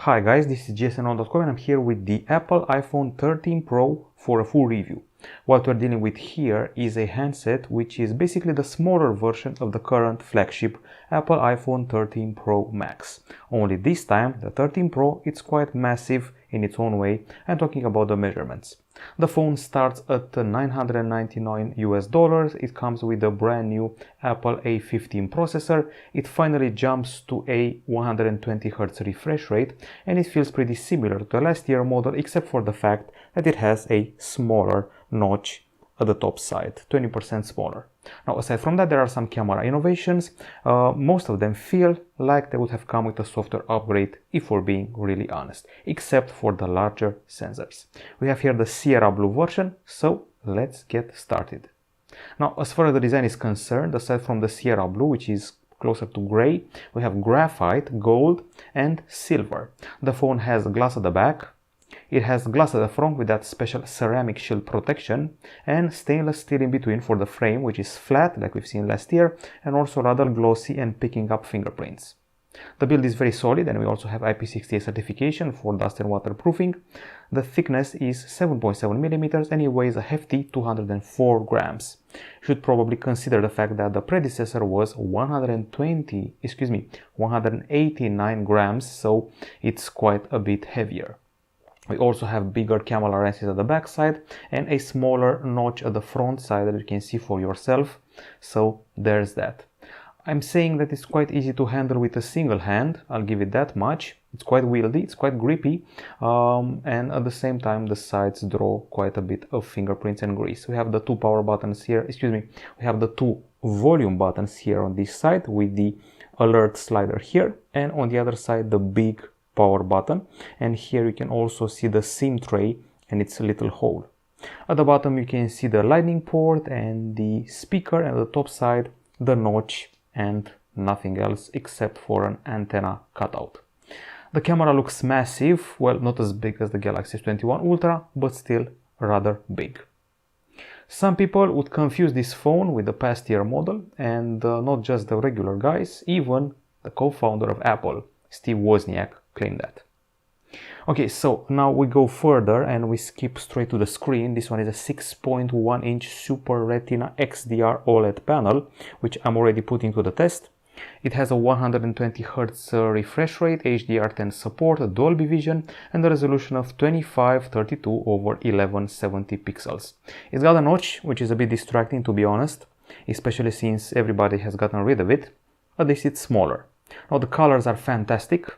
Hi guys, this is jsnon.com and I'm here with the Apple iPhone 13 Pro for a full review. What we're dealing with here is a handset which is basically the smaller version of the current flagship Apple iPhone 13 Pro Max. Only this time, the 13 Pro, it's quite massive in its own way. I'm talking about the measurements. The phone starts at $999 US. It comes with a brand new Apple A15 processor. It finally jumps to a 120Hz refresh rate and it feels pretty similar to the last year model except for the fact that it has a smaller notch at the top side, 20% smaller. Now, aside from that, there are some camera innovations. Most of them feel like they would have come with a software upgrade, if we're being really honest, except for the larger sensors. We have here the Sierra Blue version, so let's get started. Now, as far as the design is concerned, aside from the Sierra Blue, which is closer to gray, we have graphite, gold, and silver. The phone has glass at the back. It has glass at the front with that special ceramic shield protection and stainless steel in between for the frame, which is flat like we've seen last year, and also rather glossy and picking up fingerprints. The build is very solid and we also have IP68 certification for dust and waterproofing. The thickness is 7.7 millimeters and it weighs a hefty 204 grams. You should probably consider the fact that the predecessor was 189 grams, so it's quite a bit heavier. We also have bigger camera lenses at the back side and a smaller notch at the front side that you can see for yourself. So there's that. I'm saying that it's quite easy to handle with a single hand, I'll give it that much. It's quite wieldy, it's quite grippy, and at the same time the sides draw quite a bit of fingerprints and grease. We have the two power buttons here, we have the two volume buttons here on this side with the alert slider here, and on the other side the big power button, and here you can also see the SIM tray and its little hole. At the bottom you can see the lightning port and the speaker, and at the top side the notch and nothing else except for an antenna cutout. The camera looks massive, well, not as big as the Galaxy S21 Ultra, but still rather big. Some people would confuse this phone with the past year model, and not just the regular guys, even the co-founder of Apple, Steve Wozniak, claimed that. Okay, so now we go further and we skip straight to the screen. This one is a 6.1-inch Super Retina XDR OLED panel, which I'm already putting to the test. It has a 120Hz refresh rate, HDR10 support, Dolby Vision, and a resolution of 2532 over 1170 pixels. It's got a notch, which is a bit distracting to be honest, especially since everybody has gotten rid of it. At least it's smaller. Now the colors are fantastic.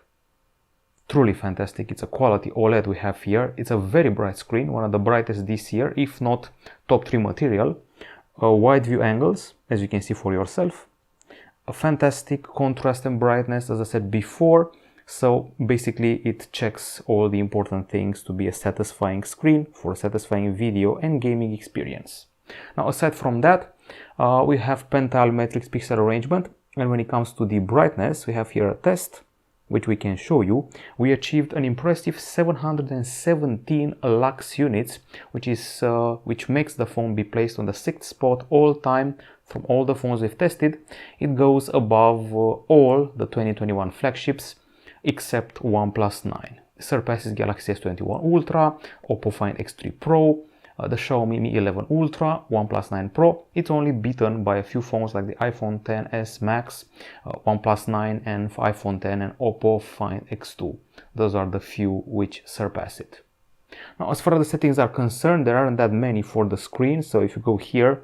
Truly fantastic. It's a quality OLED we have here. It's a very bright screen, one of the brightest this year, if not top 3 material. Wide view angles, as you can see for yourself. A fantastic contrast and brightness, as I said before. So basically it checks all the important things to be a satisfying screen for a satisfying video and gaming experience. Now aside from that, we have pentile matrix pixel arrangement, and when it comes to the brightness, we have here a test which we can show you. We achieved an impressive 717 lux units, which makes the phone be placed on the 6th spot all time from all the phones we've tested. It goes above all the 2021 flagships except OnePlus 9. It surpasses Galaxy S21 Ultra, Oppo Find X3 Pro, the Xiaomi Mi 11 Ultra, OnePlus 9 Pro. It's only beaten by a few phones like the iPhone XS Max, OnePlus 9 and iPhone X and Oppo Find X2. Those are the few which surpass it. Now, as far as the settings are concerned, there aren't that many for the screen. So if you go here,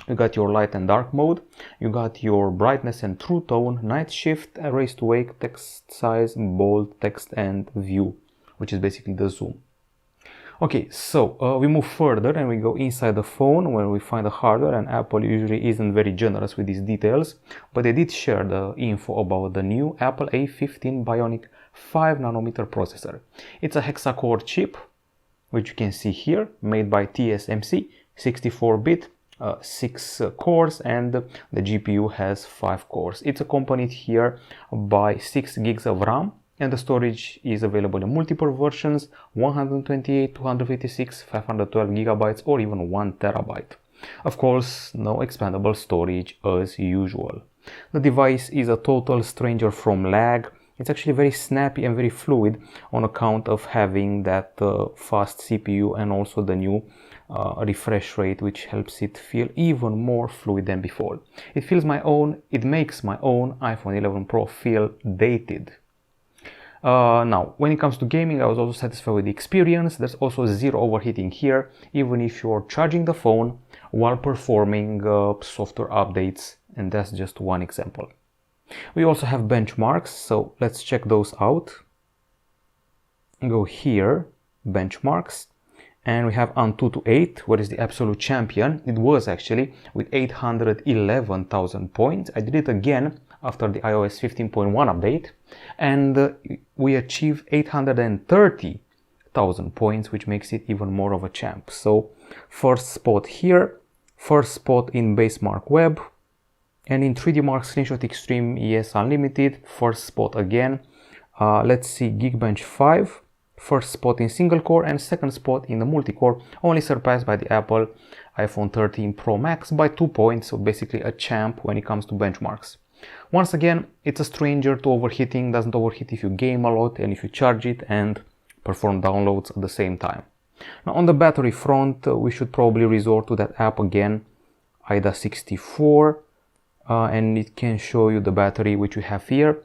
you got your light and dark mode, you got your brightness and true tone, night shift, raise to wake, text size, bold, text, and view, which is basically the zoom. Okay, so we move further and we go inside the phone where we find the hardware, and Apple usually isn't very generous with these details, but they did share the info about the new Apple A15 Bionic 5nm processor. It's a hexa-core chip, which you can see here, made by TSMC, 64-bit, 6 cores, and the GPU has 5 cores. It's accompanied here by 6 gigs of RAM, and the storage is available in multiple versions: 128, 256, 512 gigabytes, or even 1 terabyte. Of course, no expandable storage as usual. The device is a total stranger from lag, it's actually very snappy and very fluid on account of having that fast CPU and also the new refresh rate, which helps it feel even more fluid than before. It makes my own iPhone 11 Pro feel dated. Now, when it comes to gaming, I was also satisfied with the experience. There's also zero overheating here, even if you're charging the phone while performing software updates, and that's just one example. We also have benchmarks, so let's check those out. Go here, benchmarks, and we have Antutu 8, what is the absolute champion. It was actually with 811,000 points. I did it again after the iOS 15.1 update, and we achieved 830,000 points, which makes it even more of a champ. So first spot here, first spot in Basemark Web, and in 3D Mark Screenshot Extreme ES Unlimited, first spot again. Let's see, Geekbench 5, first spot in single core and second spot in the multi-core, only surpassed by the Apple iPhone 13 Pro Max by 2 points, so basically a champ when it comes to benchmarks. Once again, it's a stranger to overheating, doesn't overheat if you game a lot and if you charge it and perform downloads at the same time. Now on the battery front, we should probably resort to that app again, IDA64, and it can show you the battery which we have here.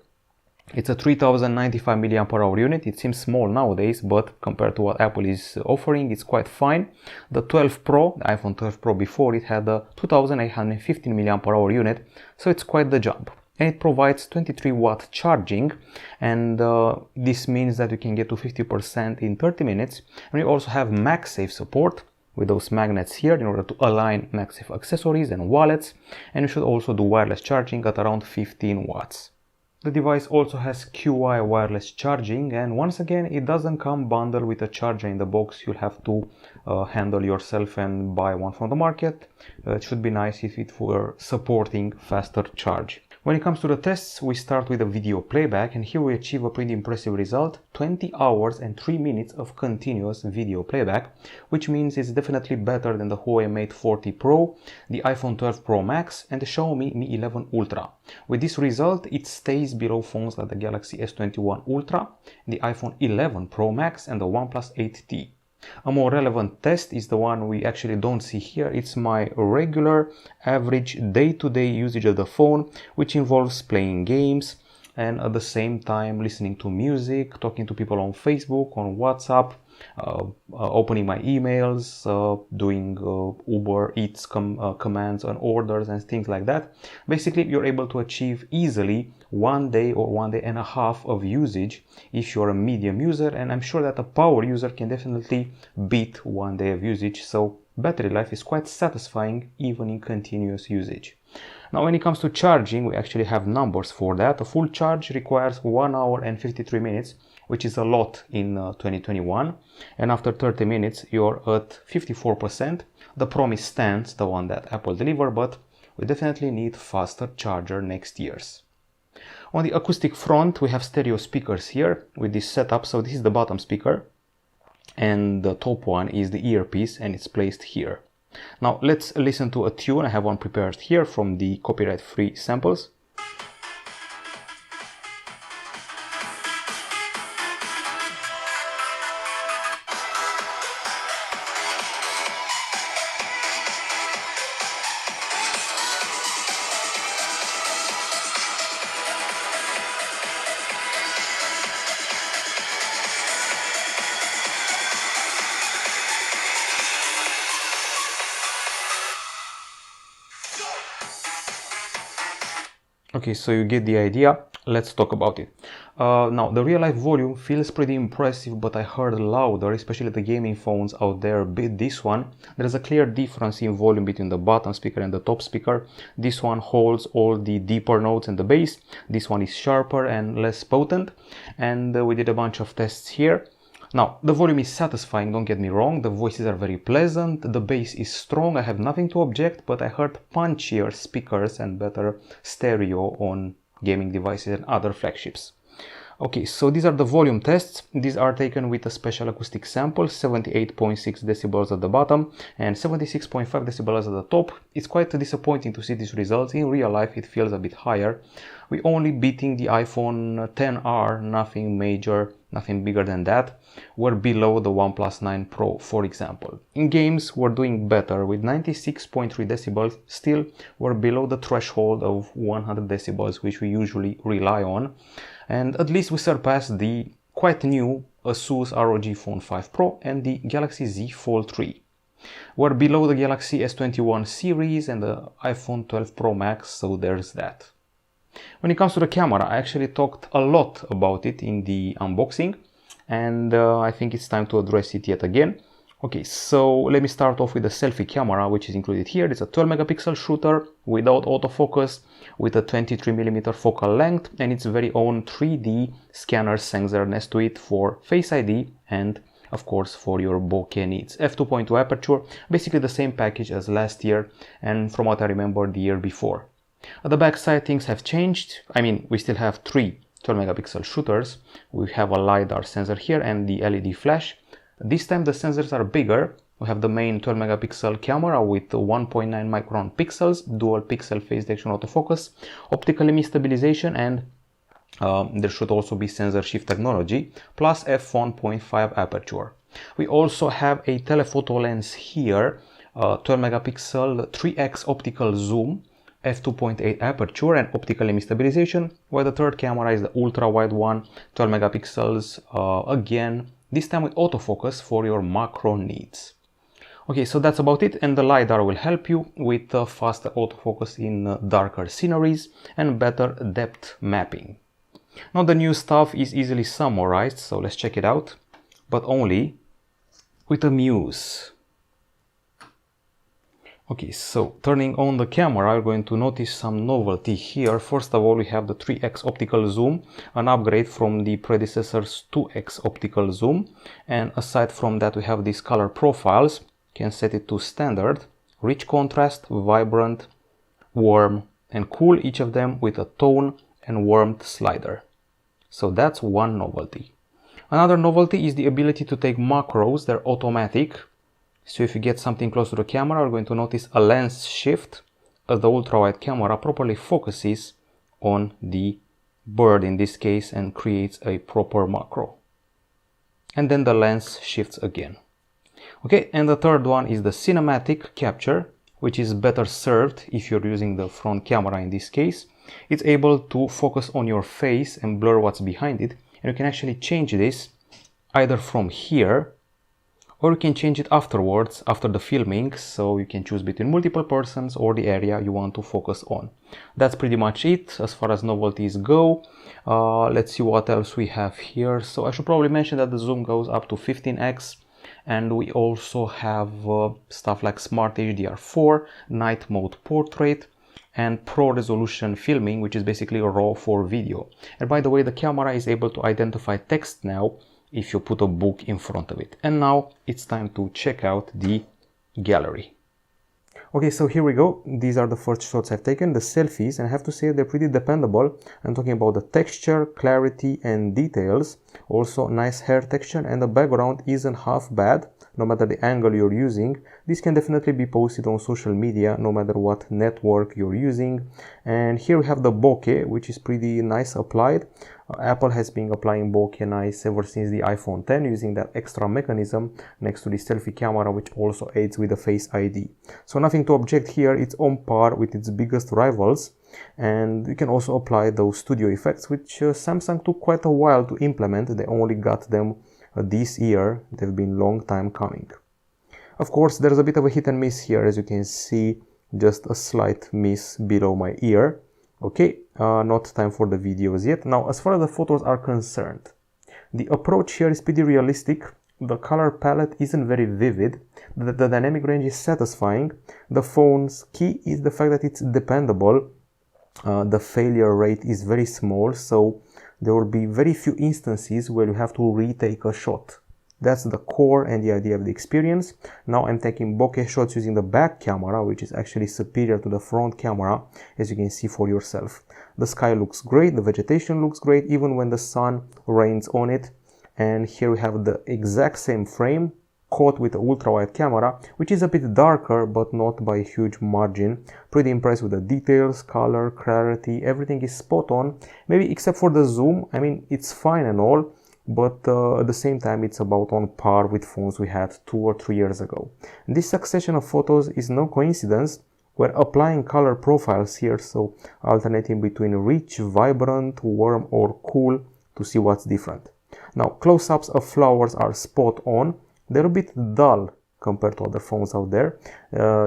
It's a 3095 mAh unit. It seems small nowadays, but compared to what Apple is offering, it's quite fine. The 12 Pro, the iPhone 12 Pro before, it had a 2815 mAh unit, so it's quite the jump. And it provides 23 watt charging, and this means that you can get to 50% in 30 minutes. And we also have MagSafe support with those magnets here in order to align MagSafe accessories and wallets, and you should also do wireless charging at around 15 watts. The device also has QI wireless charging, and once again it doesn't come bundled with a charger in the box. You'll have to handle yourself and buy one from the market. It should be nice if it were supporting faster charge. When it comes to the tests, we start with a video playback, and here we achieve a pretty impressive result, 20 hours and 3 minutes of continuous video playback, which means it's definitely better than the Huawei Mate 40 Pro, the iPhone 12 Pro Max and the Xiaomi Mi 11 Ultra. With this result, it stays below phones like the Galaxy S21 Ultra, the iPhone 11 Pro Max and the OnePlus 8T. A more relevant test is the one we actually don't see here. It's my regular average day-to-day usage of the phone, which involves playing games and at the same time listening to music, talking to people on Facebook, on WhatsApp, opening my emails, doing Uber Eats commands and orders and things like that. Basically, you're able to achieve easily 1 day or 1 day and a half of usage if you're a medium user, and I'm sure that a power user can definitely beat 1 day of usage. So battery life is quite satisfying even in continuous usage. Now when it comes to charging, we actually have numbers for that. A full charge requires 1 hour and 53 minutes, which is a lot in 2021, and after 30 minutes you're at 54%. The promise stands, the one that Apple delivered, but we definitely need faster charger next year's. On the acoustic front, we have stereo speakers here with this setup. So this is the bottom speaker and the top one is the earpiece, and it's placed here. Now let's listen to a tune. I have one prepared here from the copyright-free samples. Okay, so you get the idea. Let's talk about it. Now, the real-life volume feels pretty impressive, but I heard louder, especially the gaming phones out there beat this one. There's a clear difference in volume between the bottom speaker and the top speaker. This one holds all the deeper notes and the bass. This one is sharper and less potent. And we did a bunch of tests here. Now, the volume is satisfying, don't get me wrong, the voices are very pleasant, the bass is strong, I have nothing to object, but I heard punchier speakers and better stereo on gaming devices and other flagships. Okay, so these are the volume tests. These are taken with a special acoustic sample, 78.6 decibels at the bottom and 76.5 decibels at the top. It's quite disappointing to see these results. In real life, it feels a bit higher. We only beating the iPhone XR, nothing major, nothing bigger than that. We're below the OnePlus 9 Pro, for example. In games, we're doing better with 96.3 decibels. Still, we're below the threshold of 100 decibels, which we usually rely on. And at least we surpassed the quite new Asus ROG Phone 5 Pro and the Galaxy Z Fold 3. We're below the Galaxy S21 series and the iPhone 12 Pro Max, so there's that. When it comes to the camera, I actually talked a lot about it in the unboxing, and I think it's time to address it yet again. Okay, so let me start off with the selfie camera, which is included here. It's a 12 megapixel shooter without autofocus, with a 23mm focal length, and its very own 3D scanner sensor next to it for Face ID and of course for your bokeh needs. f2.2 aperture, basically the same package as last year and from what I remember the year before. At the back side things have changed. I mean, we still have three 12 megapixel shooters. We have a LiDAR sensor here and the LED flash. This time the sensors are bigger. We have the main 12 megapixel camera with 1.9 micron pixels, dual pixel phase detection autofocus, optical image stabilization, and there should also be sensor shift technology, plus f1.5 aperture. We also have a telephoto lens here, 12 megapixel 3x optical zoom, f2.8 aperture and optical image stabilization, while the third camera is the ultra wide one, 12 megapixels, again, this time with autofocus for your macro needs. Okay, so that's about it, and the LiDAR will help you with faster autofocus in darker sceneries and better depth mapping. Now the new stuff is easily summarized, so let's check it out, but only with a muse. Okay, so turning on the camera, you're going to notice some novelty here. First of all, we have the 3x optical zoom, an upgrade from the predecessor's 2x optical zoom. And aside from that, we have these color profiles. You can set it to standard, rich contrast, vibrant, warm, and cool, each of them with a tone and warmth slider. So that's one novelty. Another novelty is the ability to take macros. They're automatic. So if you get something close to the camera, you're going to notice a lens shift as the ultra-wide camera properly focuses on the bird in this case and creates a proper macro. And then the lens shifts again. Okay, and the third one is the cinematic capture, which is better served if you're using the front camera in this case. It's able to focus on your face and blur what's behind it, and you can actually change this either from here, or you can change it afterwards, after the filming, so you can choose between multiple persons or the area you want to focus on. That's pretty much it as far as novelties go. Let's see what else we have here. So I should probably mention that the zoom goes up to 15x, and we also have stuff like Smart HDR4, Night Mode Portrait, and Pro Resolution Filming, which is basically RAW for video. And by the way, the camera is able to identify text now if you put a book in front of it. And now it's time to check out the gallery. Okay, so here we go. These are the first shots I've taken, the selfies, and I have to say they're pretty dependable. I'm talking about the texture, clarity, and details. Also, nice hair texture, and the background isn't half bad, no matter the angle you're using. This can definitely be posted on social media, no matter what network you're using. And here we have the bokeh, which is pretty nice applied. Apple has been applying bokeh nice ever since the iPhone X, using that extra mechanism next to the selfie camera, which also aids with the Face ID. So nothing to object here, it's on par with its biggest rivals. And you can also apply those studio effects, which Samsung took quite a while to implement. They only got them this year. They've been long time coming. Of course, there's a bit of a hit and miss here, as you can see, just a slight miss below my ear. Okay, not time for the videos yet. Now, as far as the photos are concerned, the approach here is pretty realistic. The color palette isn't very vivid. The dynamic range is satisfying. The phone's key is the fact that it's dependable. The failure rate is very small, so there will be very few instances where you have to retake a shot. That's the core and the idea of the experience. Now I'm taking bokeh shots using the back camera, which is actually superior to the front camera, as you can see for yourself. The sky looks great, the vegetation looks great, even when the sun rains on it. And here we have the exact same frame, caught with the ultra-wide camera, which is a bit darker but not by a huge margin. Pretty impressed with the details, color, clarity, everything is spot on, maybe except for the zoom. I mean, it's fine and all, but at the same time it's about on par with phones we had 2 or 3 years ago. And this succession of photos is no coincidence. We're applying color profiles here, so alternating between rich, vibrant, warm or cool to see what's different. Now, close-ups of flowers are spot on. They're a bit dull compared to other phones out there.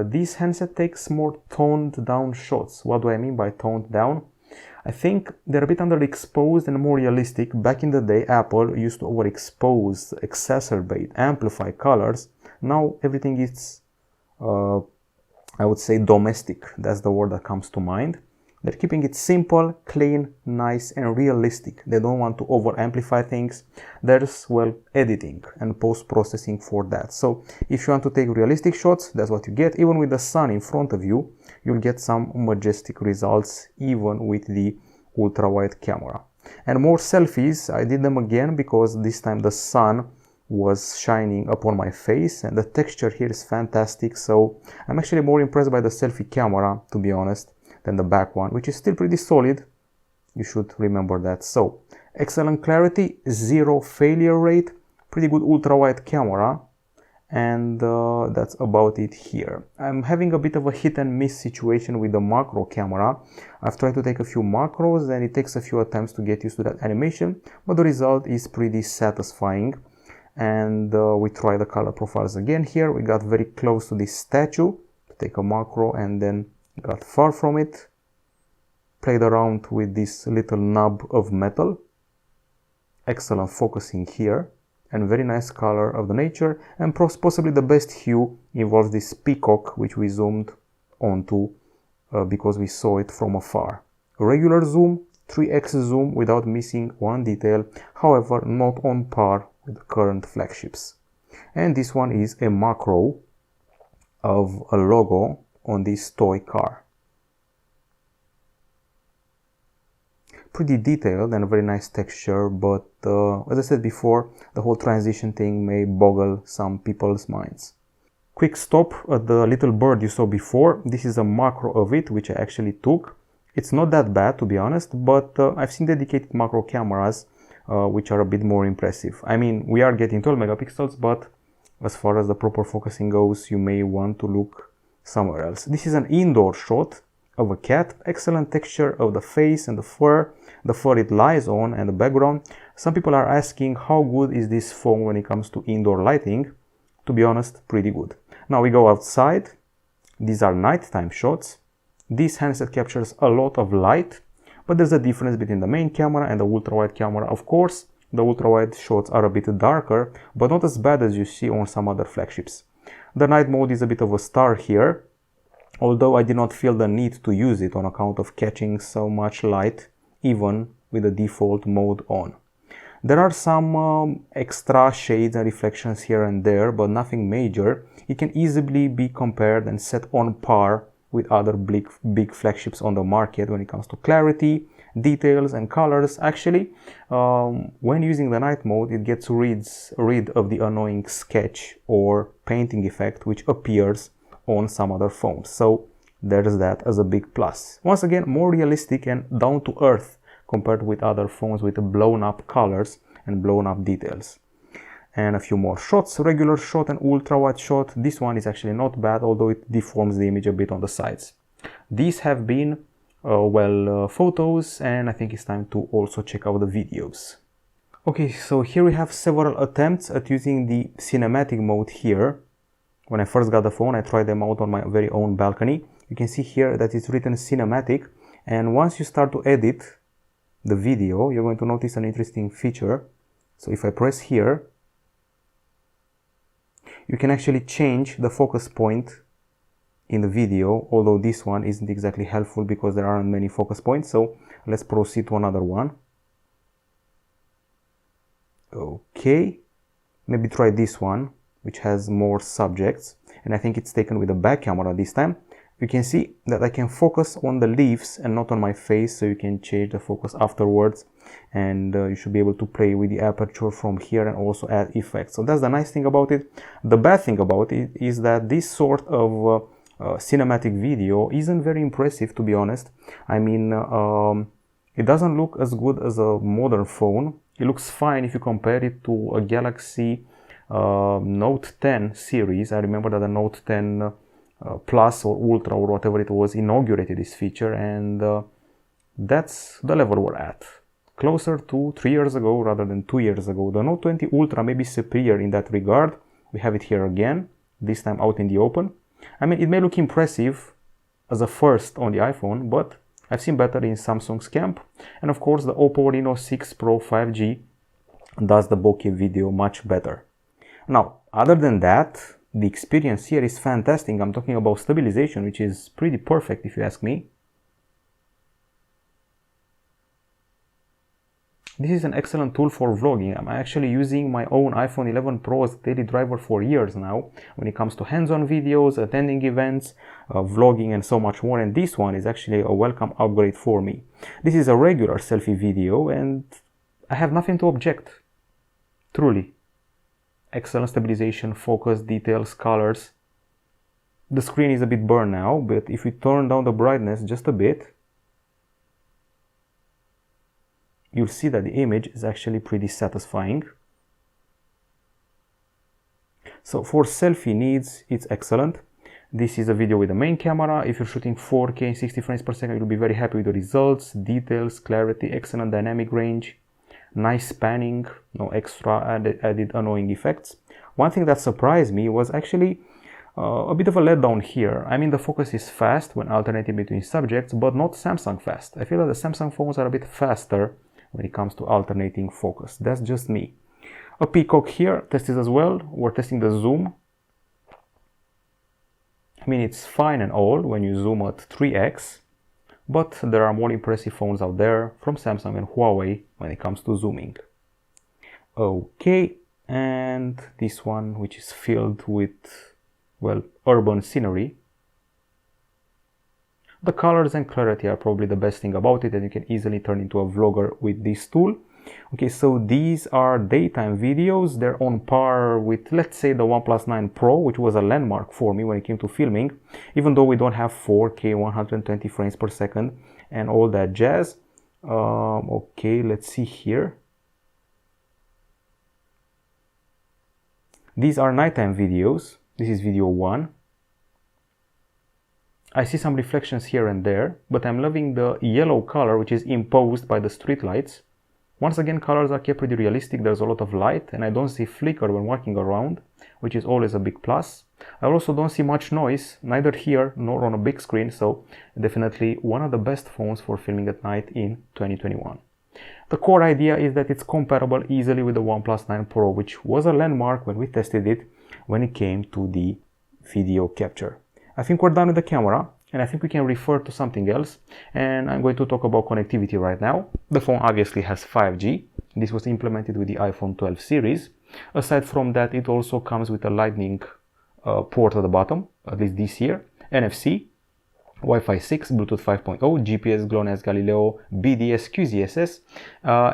This handset takes more toned down shots. What do I mean by toned down? I think they're a bit underexposed and more realistic. Back in the day, Apple used to overexpose, exacerbate, amplify colors. Now everything is, I would say, domestic. That's the word that comes to mind. They're keeping it simple, clean, nice and realistic. They don't want to over amplify things. There's, well, editing and post-processing for that. So if you want to take realistic shots, that's what you get. Even with the sun in front of you, you'll get some majestic results even with the ultra-wide camera. And more selfies, I did them again because this time the sun was shining upon my face and the texture here is fantastic. So I'm actually more impressed by the selfie camera, to be honest, than the back one, which is still pretty solid. You should remember that. So excellent clarity, 0 failure rate, pretty good ultra-wide camera, and that's about it here. I'm having a bit of a hit and miss situation with the macro camera. I've tried to take a few macros and it takes a few attempts to get used to that animation, but the result is pretty satisfying. And we try the color profiles again here. We got very close to this statue to take a macro and then got far from it, played around with this little knob of metal, excellent focusing here, and very nice color of the nature, and possibly the best hue involves this peacock which we zoomed onto because we saw it from afar. Regular zoom, 3x zoom without missing one detail, however not on par with the current flagships. And this one is a macro of a logo on this toy car. Pretty detailed and a very nice texture, but as I said before, the whole transition thing may boggle some people's minds. Quick stop at the little bird you saw before. This is a macro of it, which I actually took. It's not that bad, to be honest, but I've seen dedicated macro cameras which are a bit more impressive. I mean, we are getting 12 megapixels, but as far as the proper focusing goes, you may want to look somewhere else. This is an indoor shot of a cat. Excellent texture of the face and the fur it lies on, and the background. Some people are asking how good is this phone when it comes to indoor lighting. To be honest, pretty good. Now we go outside. These are nighttime shots. This handset captures a lot of light, but there's a difference between the main camera and the ultra-wide camera. Of course, the ultra-wide shots are a bit darker, but not as bad as you see on some other flagships. The night mode is a bit of a star here, although I did not feel the need to use it on account of catching so much light, even with the default mode on. There are some extra shades and reflections here and there, but nothing major. It can easily be compared and set on par with other big flagships on the market when it comes to clarity, details and colors. Actually, when using the night mode, it gets rid of the annoying sketch or painting effect which appears on some other phones. So there's that as a big plus. Once again, more realistic and down to earth compared with other phones with blown up colors and blown up details. And a few more shots, regular shot and ultra wide shot. This one is actually not bad, although it deforms the image a bit on the sides. These have been photos, and I think it's time to also check out the videos. Okay, so here we have several attempts at using the cinematic mode here. When I first got the phone, I tried them out on my very own balcony. You can see here that it's written cinematic, and once you start to edit the video, you're going to notice an interesting feature. So if I press here, you can actually change the focus point in the video, although this one isn't exactly helpful because there aren't many focus points. So let's proceed to another one. Okay, maybe try this one, which has more subjects, and I think it's taken with a back camera this time. you can see that I can focus on the leaves and not on my face, so you can change the focus afterwards, and you should be able to play with the aperture from here and also add effects. So that's the nice thing about it. The bad thing about it is that this sort of cinematic video isn't very impressive, to be honest. I mean, it doesn't look as good as a modern phone. It looks fine if you compare it to a Galaxy Note 10 series. I remember that the Note 10 Plus or Ultra or whatever it was inaugurated this feature, and that's the level we're at. Closer to 3 years ago rather than 2 years ago. The Note 20 Ultra may be superior in that regard. We have it here again, this time out in the open. I mean, it may look impressive as a first on the iPhone, but I've seen better in Samsung's camp. And of course, the Oppo Reno 6 Pro 5G does the bokeh video much better. Now, other than that, the experience here is fantastic. I'm talking about stabilization, which is pretty perfect if you ask me. This is an excellent tool for vlogging. I'm actually using my own iPhone 11 Pro as a daily driver for years now when it comes to hands-on videos, attending events, vlogging and so much more, and this one is actually a welcome upgrade for me. This is a regular selfie video and I have nothing to object. Truly. Excellent stabilization, focus, details, colors. The screen is a bit burned now, but if we turn down the brightness just a bit, you'll see that the image is actually pretty satisfying. So for selfie needs, it's excellent. This is a video with the main camera. If you're shooting 4K 60 frames per second, you'll be very happy with the results, details, clarity, excellent dynamic range, nice panning, no extra added annoying effects. One thing that surprised me was actually a bit of a letdown here. I mean, the focus is fast when alternating between subjects, but not Samsung fast. I feel that the Samsung phones are a bit faster when it comes to alternating focus. That's just me. A peacock here, tested as well. We're testing the zoom. I mean, it's fine and all when you zoom at 3x, but there are more impressive phones out there from Samsung and Huawei when it comes to zooming. Okay, and this one, which is filled with, well, urban scenery. The colors and clarity are probably the best thing about it, and you can easily turn into a vlogger with this tool. Okay, so these are daytime videos. They're on par with, let's say, the OnePlus 9 Pro, which was a landmark for me when it came to filming, even though we don't have 4K 120 frames per second and all that jazz. Okay, let's see here. These are nighttime videos. This is video 1. I see some reflections here and there, but I'm loving the yellow color, which is imposed by the street lights. Once again, colors are kept pretty realistic. There's a lot of light and I don't see flicker when walking around, which is always a big plus. I also don't see much noise, neither here nor on a big screen, so definitely one of the best phones for filming at night in 2021. The core idea is that it's comparable easily with the OnePlus 9 Pro, which was a landmark when we tested it when it came to the video capture. I think we're done with the camera, and I think we can refer to something else, and I'm going to talk about connectivity right now. The phone obviously has 5G. This was implemented with the iPhone 12 series. Aside from that, it also comes with a Lightning port at the bottom, at least this year, NFC, Wi-Fi 6, Bluetooth 5.0, GPS, GLONASS, Galileo, BDS, QZSS,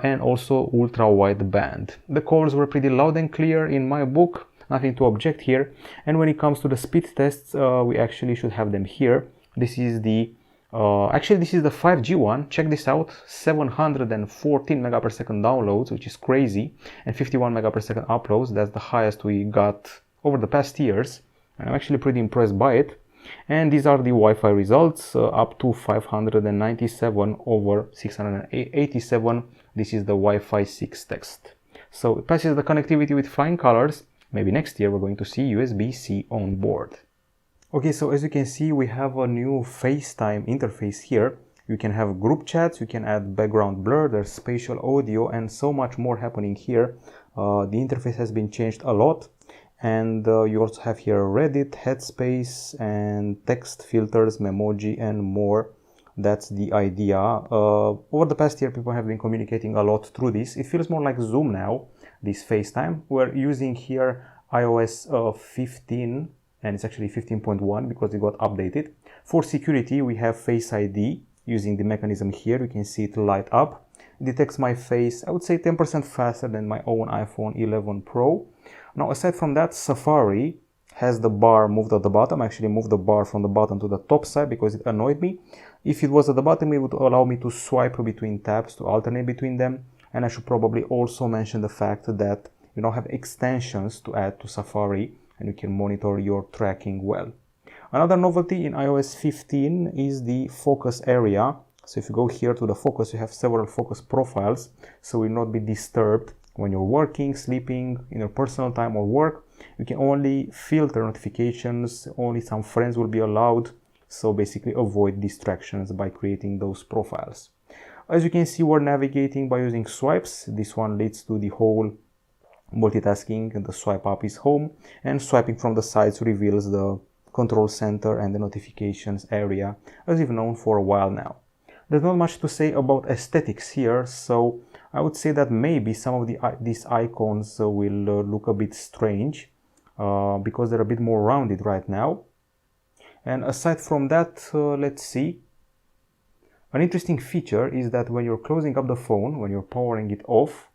and also ultra-wide band. The calls were pretty loud and clear in my book. Nothing to object here. And when it comes to the speed tests, we actually should have them here. This is the actually this is the 5G one. Check this out, 714 megapensecond downloads, which is crazy, and 51 megapensecond uploads. That's the highest we got over the past years, and I'm actually pretty impressed by it. And these are the Wi-Fi results, up to 597 over 687. This is the Wi-Fi 6 test. So it passes the connectivity with flying colors. Maybe next year we're going to see USB-C on board. Okay, so as you can see, we have a new FaceTime interface here. You can have group chats, you can add background blur, there's spatial audio, and so much more happening here. The interface has been changed a lot, and you also have here Reddit, Headspace, and text filters, Memoji, and more. That's the idea. Over the past year, people have been communicating a lot through this. It feels more like Zoom now, this FaceTime. We're using here iOS 15, and it's actually 15.1 because it got updated. For security, we have Face ID using the mechanism here. You can see it light up. It detects my face, I would say 10% faster than my own iPhone 11 Pro. Now, aside from that, Safari has the bar moved at the bottom. I actually moved the bar from the bottom to the top side because it annoyed me. If it was at the bottom, it would allow me to swipe between tabs, to alternate between them. And I should probably also mention the fact that you now have extensions to add to Safari, and you can monitor your tracking well. Another novelty in iOS 15 is the focus area. So if you go here to the focus, you have several focus profiles, so you will not be disturbed when you're working, sleeping, in your personal time or work. You can only filter notifications, only some friends will be allowed, so basically avoid distractions by creating those profiles. As you can see, we're navigating by using swipes. This one leads to the whole multitasking, and the swipe up is home, and swiping from the sides reveals the control center and the notifications area, as we've known for a while now. There's not much to say about aesthetics here, so I would say that maybe some of these icons will look a bit strange because they're a bit more rounded right now. And aside from that, let's see. An interesting feature is that when you're closing up the phone, when you're powering it off,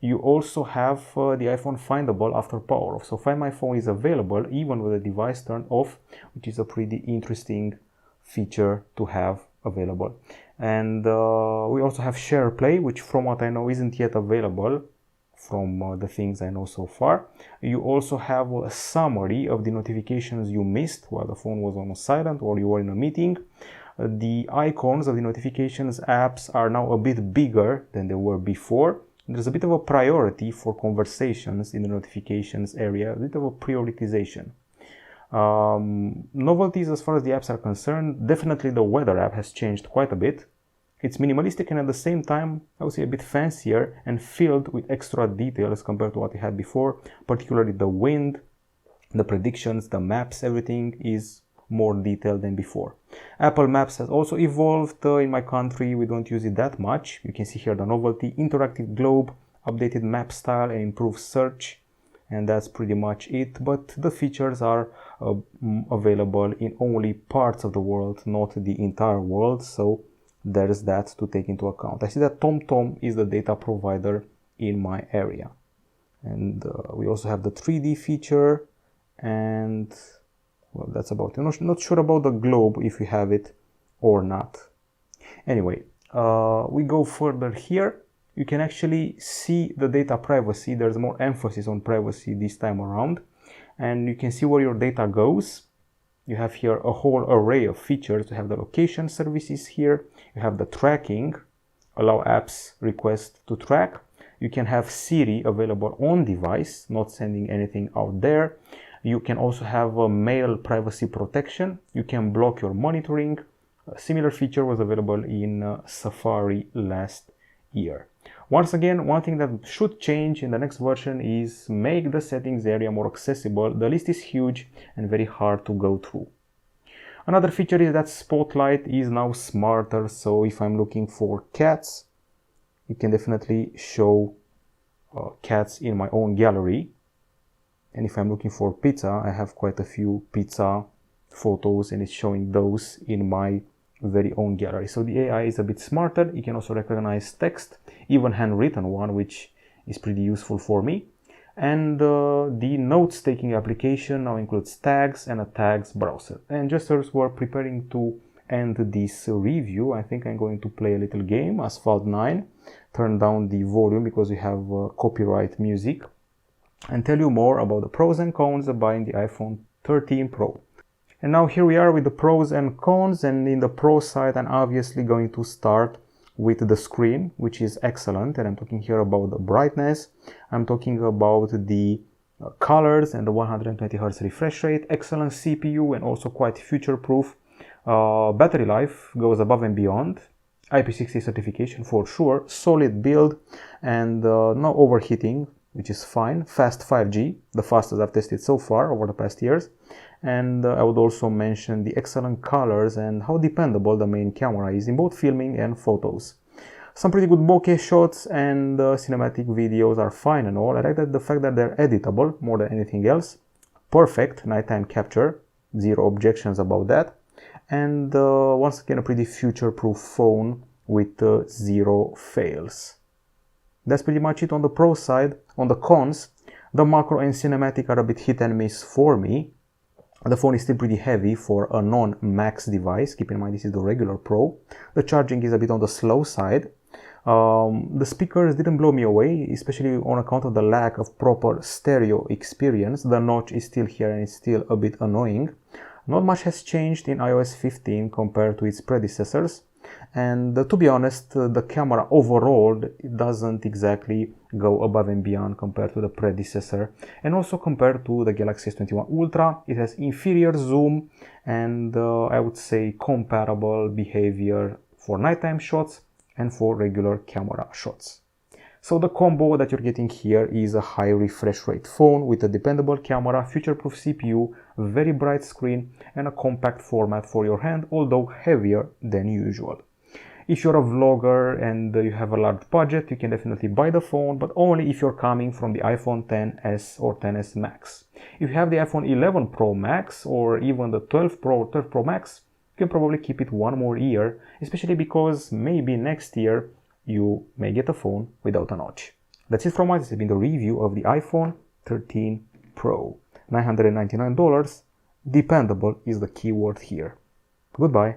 you also have the iPhone findable after power off. So Find My Phone is available even with the device turned off, which is a pretty interesting feature to have available. And we also have Share Play, which from what I know isn't yet available from the things I know so far. You also have a summary of the notifications you missed while the phone was on silent or you were in a meeting. The icons of the notifications apps are now a bit bigger than they were before. There's a bit of a priority for conversations in the notifications area, a bit of a prioritization. Novelties as far as the apps are concerned, definitely the weather app has changed quite a bit. It's minimalistic and at the same time, I would say a bit fancier and filled with extra details compared to what we had before, particularly the wind, the predictions, the maps, everything is more detailed than before. Apple Maps has also evolved. In my country, we don't use it that much. You can see here the novelty, interactive globe, updated map style and improved search. And that's pretty much it. But the features are available in only parts of the world, not the entire world. So there's that to take into account. I see that TomTom is the data provider in my area. And we also have the 3D feature, and well, that's about it. Not sure about the globe, if we have it or not. Anyway, we go further here. You can actually see the data privacy. There's more emphasis on privacy this time around. And you can see where your data goes. You have here a whole array of features. You have the location services here. You have the tracking, allow apps request to track. You can have Siri available on device, not sending anything out there. You can also have a mail privacy protection. You can block your monitoring. A similar feature was available in Safari last year. Once again, one thing that should change in the next version is make the settings area more accessible. The list is huge and very hard to go through. Another feature is that Spotlight is now smarter, so if I'm looking for cats, it can definitely show cats in my own gallery. And if I'm looking for pizza, I have quite a few pizza photos and it's showing those in my very own gallery. So the AI is a bit smarter. It can also recognize text, even handwritten one, which is pretty useful for me. And the notes taking application now includes tags and a tags browser. And just as we're preparing to end this review, I think I'm going to play a little game, Asphalt 9. Turn down the volume because we have copyright music, and tell you more about the pros and cons of buying the iPhone 13 Pro. And now here we are with the pros and cons, and in the pro side I'm obviously going to start with the screen, which is excellent, and I'm talking here about the brightness, I'm talking about the colors and the 120Hz refresh rate, excellent CPU and also quite future-proof. Battery life goes above and beyond, IP60 certification for sure, solid build and no overheating, which is fine. Fast 5G, the fastest I've tested so far over the past years. And I would also mention the excellent colors and how dependable the main camera is in both filming and photos. Some pretty good bokeh shots and cinematic videos are fine and all. I like that the fact that they're editable more than anything else. Perfect nighttime capture, zero objections about that. and once again a pretty future-proof phone with 0 fails. That's pretty much it on the pro side. On the cons, the macro and cinematic are a bit hit and miss for me. The phone is still pretty heavy for a non-max device. Keep in mind this is the regular Pro. The charging is a bit on the slow side. The speakers didn't blow me away, especially on account of the lack of proper stereo experience. The notch is still here and it's still a bit annoying. Not much has changed in iOS 15 compared to its predecessors. And to be honest, the camera overall doesn't exactly go above and beyond compared to the predecessor, and also compared to the Galaxy S21 Ultra. It has inferior zoom and I would say comparable behavior for nighttime shots and for regular camera shots. So the combo that you're getting here is a high refresh rate phone with a dependable camera, future-proof CPU, very bright screen, and a compact format for your hand, although heavier than usual. If you're a vlogger and you have a large budget, you can definitely buy the phone, but only if you're coming from the iPhone XS or XS Max. If you have the iPhone 11 Pro Max or even the 12 Pro or 12 Pro Max, you can probably keep it one more year, especially because maybe next year you may get a phone without a notch. That's it from us. This has been the review of the iPhone 13 Pro. $999. Dependable is the keyword here. Goodbye.